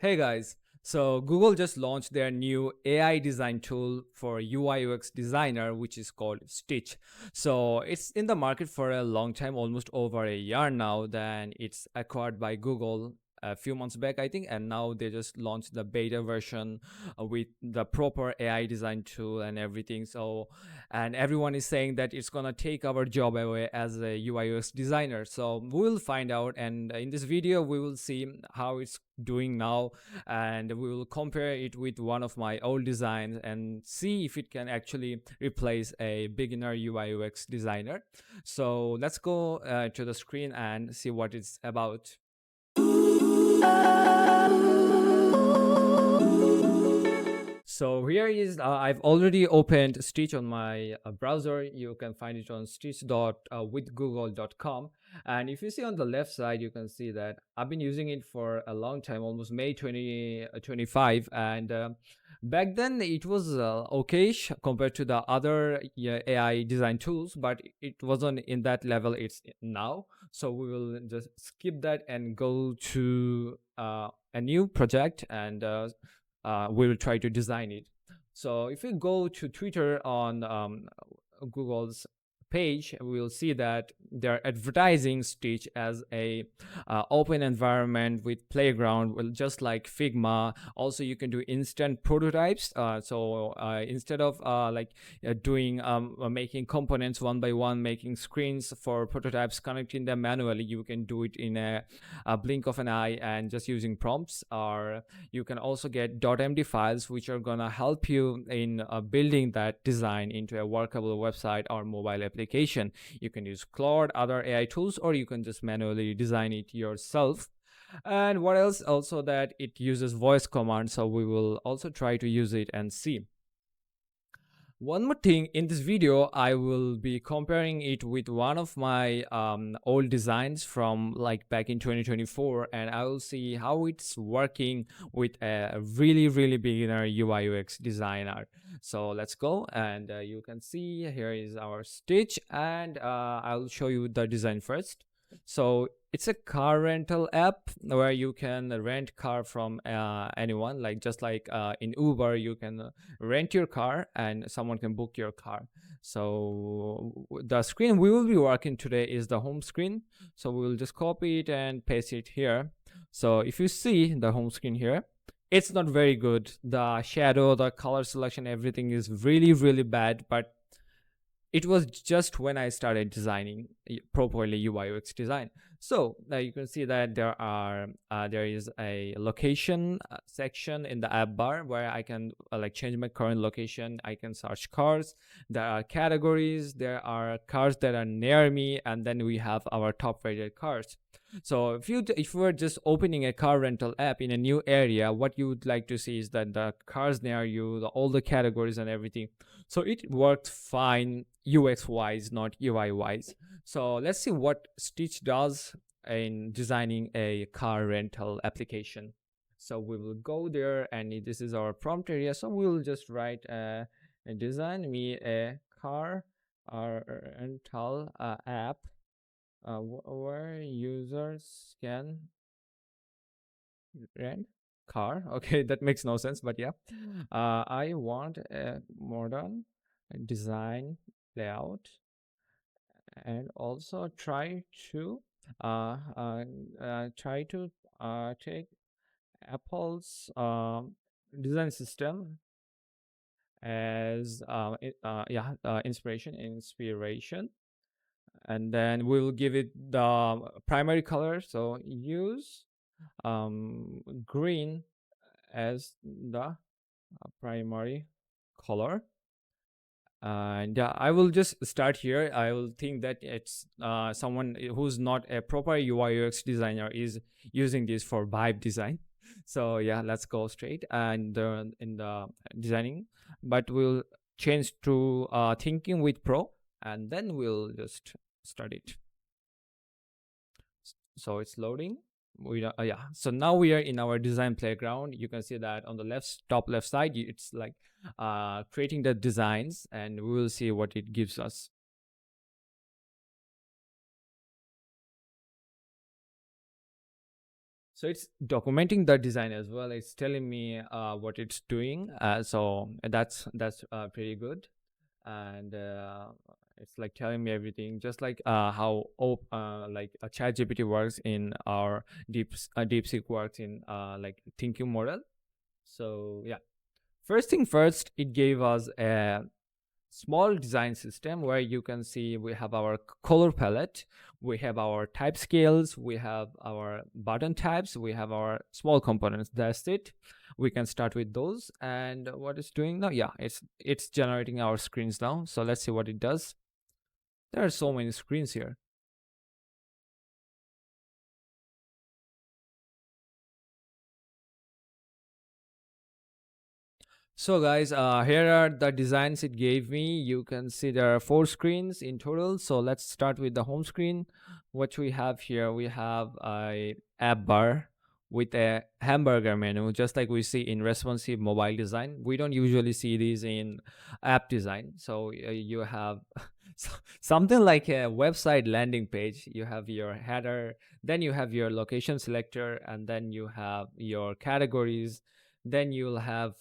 Hey guys, so Google just launched their new AI design tool for UI UX designer, which is called Stitch. So it's in the market for a long time, almost over a year now. Then it's acquired by Google a few months back, I think, and now they just launched the beta version with the proper AI design tool and everything. So, and everyone is saying that it's gonna take our job away as a UI UX designer. So we'll find out, and in this video, we will see how it's doing now, and we will compare it with one of my old designs and see if it can actually replace a beginner UI UX designer. So let's go to the screen and see what it's about. So here is, I've already opened Stitch on my browser. You can find it on stitch.withgoogle.com. And if you see on the left side, you can see that I've been using it for a long time, almost May 2025. And back then it was okay compared to the other AI design tools, but it wasn't in that level it's now. So we will just skip that and go to a new project, and we will try to design it. So if we go to Twitter on Google's page, we will see that they're advertising Stitch as a open environment with playground, well, just like Figma. Also, you can do instant prototypes. Instead of doing making components one by one, making screens for prototypes, connecting them manually, you can do it in a blink of an eye and just using prompts. Or you can also get .md files, which are gonna help you in building that design into a workable website or mobile application. You can use Claude, other AI tools, or you can just manually design it yourself. And what else? Also that it uses voice commands, so we will also try to use it and see. One more thing, in this video I will be comparing it with one of my old designs from like back in 2024, and I will see how it's working with a really beginner UI UX designer. So let's go, and you can see here is our Stitch, and I'll show you the design first. So it's a car rental app where you can rent car from anyone, like just like in Uber you can rent your car and someone can book your car. So the screen we will be working today is the home screen, so we will just copy it and paste it here. So if you see the home screen here, it's not very good. The shadow, the color selection, everything is really bad, but it was just when I started designing properly UI UX design. So you can see that there is a location section in the app bar where I can like change my current location. I can search cars. There are categories. There are cars that are near me, and then we have our top rated cars. So if you were just opening a car rental app in a new area, what you would like to see is that the cars near you, all the categories and everything. So it worked fine UX wise, not UI wise. So let's see what Stitch does in designing a car rental application. So we will go there, and this is our prompt area. So we will just write design me a car rental app where users can rent car. Okay, that makes no sense, but yeah. I want a modern design layout, and also try to take Apple's design system as inspiration, and then we'll give it the primary color. So use green as the primary color. And I will just start here. I will think that it's someone who's not a proper UI UX designer is using this for vibe design. So yeah, let's go straight and in the designing, but we'll change to thinking with pro, and then we'll just start it. So it's loading. So now we are in our design playground. You can see that on the top left side, it's like creating the designs, and we will see what it gives us. So it's documenting the design as well. It's telling me what it's doing. So that's pretty good. And it's like telling me everything, just like how like a chat gpt works in our deepseek works in like thinking model. So yeah, first thing first, it gave us a small design system where you can see we have our color palette, we have our type scales, we have our button types, we have our small components. That's it. We can start with those. And what it's doing now, yeah, it's generating our screens now. So let's see what it does. There are so many screens here. So guys, here are the designs it gave me. You can see there are 4 screens in total. So let's start with the home screen. What we have here, we have a app bar with a hamburger menu, just like we see in responsive mobile design. We don't usually see these in app design. So you have something like a website landing page. You have your header, then you have your location selector, and then you have your categories. Then you'll have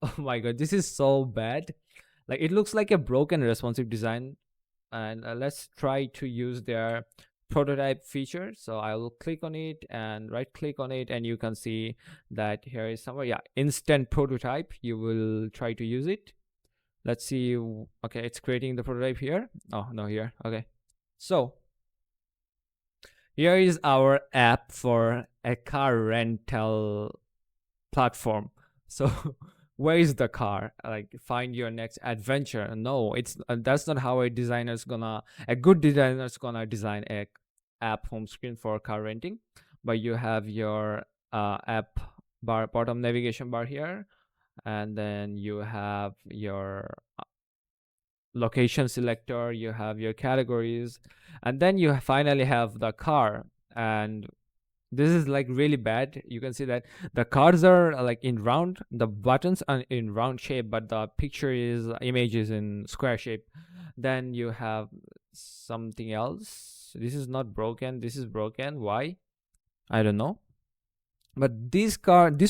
oh my god, this is so bad. Like it looks like a broken responsive design. And let's try to use their prototype feature. So I will click on it and right click on it, and you can see that here is somewhere, yeah, instant prototype. You will try to use it. Let's see. Okay, it's creating the prototype here. Oh no, here. Okay. So here is our app for a car rental platform. So where is the car? Like find your next adventure. No, it's that's not how a good designer's gonna design a app home screen for car renting. But you have your app bar, bottom navigation bar here, and then you have your location selector, you have your categories, and then you finally have the car. And this is like really bad. You can see that the cards are like in round, the buttons are in round shape, but the picture is image is in square shape. Then you have something else. This is not broken, this is broken. Why? I don't know. But this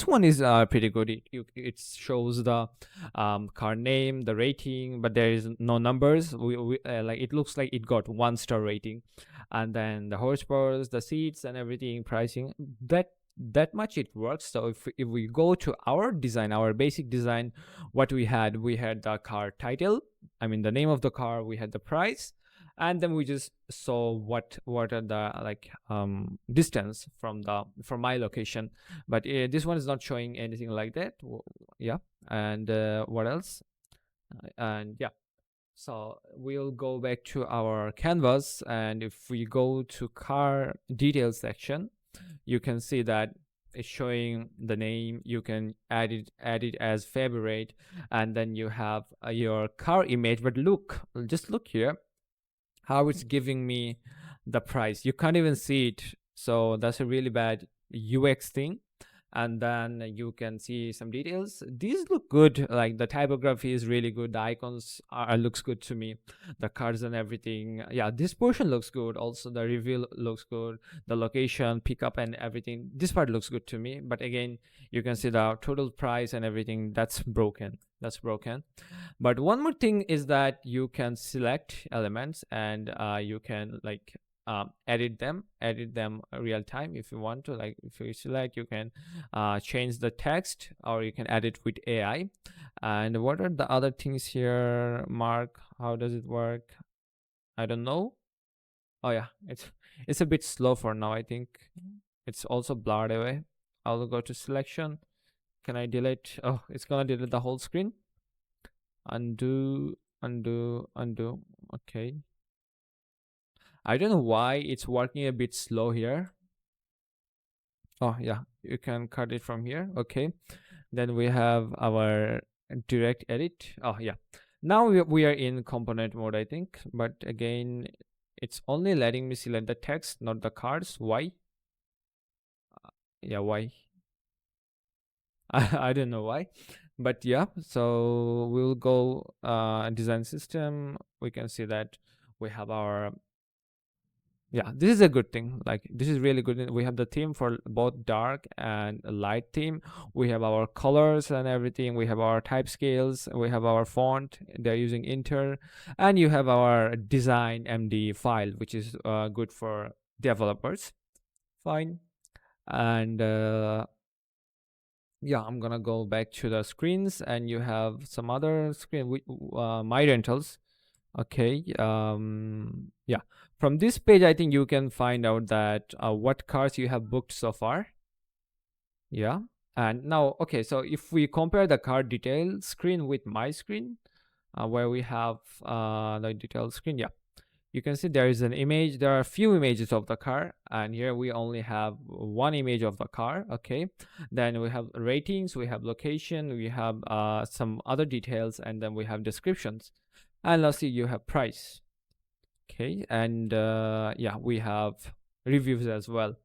one is pretty good. It shows the car name, the rating, but there is no numbers. We like it looks like it got 1 star rating, and then the horsepower, the seats, and everything, pricing. That much it works. So if we go to our design, our basic design, what we had the car title. I mean the name of the car. We had the price, and then we just saw what are the like distance from my location. But this one is not showing anything like that. Yeah. And what else? And yeah, so we'll go back to our canvas, and if we go to car details section, you can see that it's showing the name. You can add it as favorite, and then you have your car image. But look, just look here how it's giving me the price. You can't even see it. So that's a really bad UX thing. And then you can see some details. These look good. Like the typography is really good. The icons looks good to me. The cards and everything. Yeah, this portion looks good. Also, the reveal looks good. The location, pickup, and everything. This part looks good to me. But again, you can see the total price and everything. That's broken. That's broken. But one more thing is that you can select elements, and you can like edit them real time if you want to. Like if you select, you can change the text, or you can edit with AI. And what are the other things here, Mark? How does it work? I don't know. Oh yeah, it's a bit slow for now. I think it's also blurred away. I'll go to selection. Can I delete? Oh, it's gonna delete the whole screen. Undo, undo, undo. Okay. I don't know why it's working a bit slow here. Oh yeah, you can cut it from here. Okay. Then we have our direct edit. Oh yeah. Now we are in component mode, I think. But again, it's only letting me select the text, not the cards. Why? Yeah, why? I don't know why. But yeah, so we'll go design system. We can see that we have our Yeah, this is a good thing. Like, this is really good. We have the theme for both dark and light theme. We have our colors and everything. We have our type scales. We have our font. They're using Inter, and you have our design MD file, which is good for developers. Fine. And yeah, I'm gonna go back to the screens, and you have some other screen with my rentals. Okay. Yeah. From this page, I think you can find out that what cars you have booked so far. Yeah. And now, okay, so if we compare the car detail screen with my screen, where we have the detail screen, yeah, you can see there is an image. There are a few images of the car, and here we only have one image of the car. Okay. Then we have ratings, we have location, we have some other details, and then we have descriptions. And lastly, you have price. Okay. And yeah, we have reviews as well.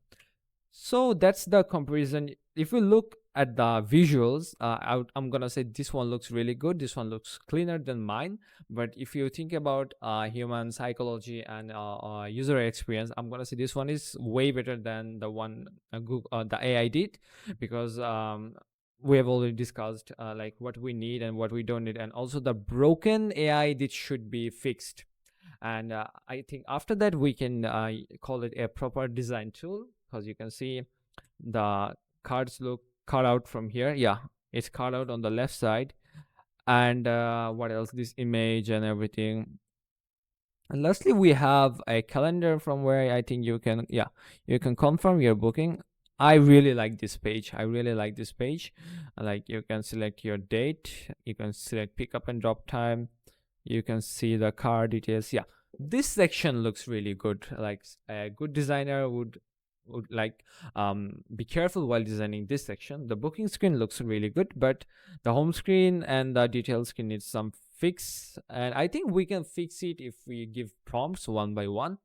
So that's the comparison. If we look at the visuals, I'm gonna say this one looks really good. This one looks cleaner than mine. But if you think about human psychology and user experience, I'm gonna say this one is way better than the one the AI did, because we have already discussed like what we need and what we don't need, and also the broken AI that should be fixed. And I think after that we can call it a proper design tool, because you can see the cards look cut out from here. Yeah, it's cut out on the left side. And what else, this image and everything. And lastly, we have a calendar from where I think you can, yeah, you can confirm your booking. I really like this page. I really like this page. Like, you can select your date, you can select pickup and drop time, you can see the car details. Yeah, this section looks really good. Like, a good designer would like be careful while designing this section. The booking screen looks really good, but the home screen and the detail screen needs some fix, and I think we can fix it if we give prompts one by one.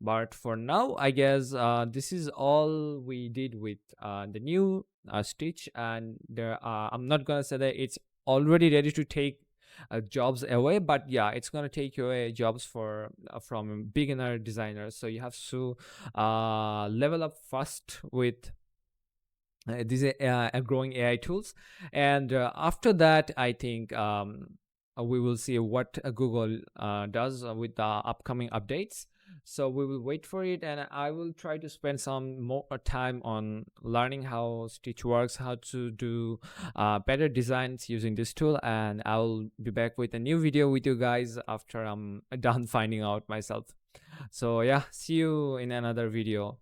But for now, I guess this is all we did with the new Stitch. And there I'm not gonna say that it's already ready to take jobs away, but yeah, it's gonna take away jobs for from beginner designers. So you have to level up fast with these growing AI tools. And after that, I think we will see what Google does with the upcoming updates. So we will wait for it, and I will try to spend some more time on learning how Stitch works, how to do better designs using this tool. And I'll be back with a new video with you guys after I'm done finding out myself. So yeah, see you in another video.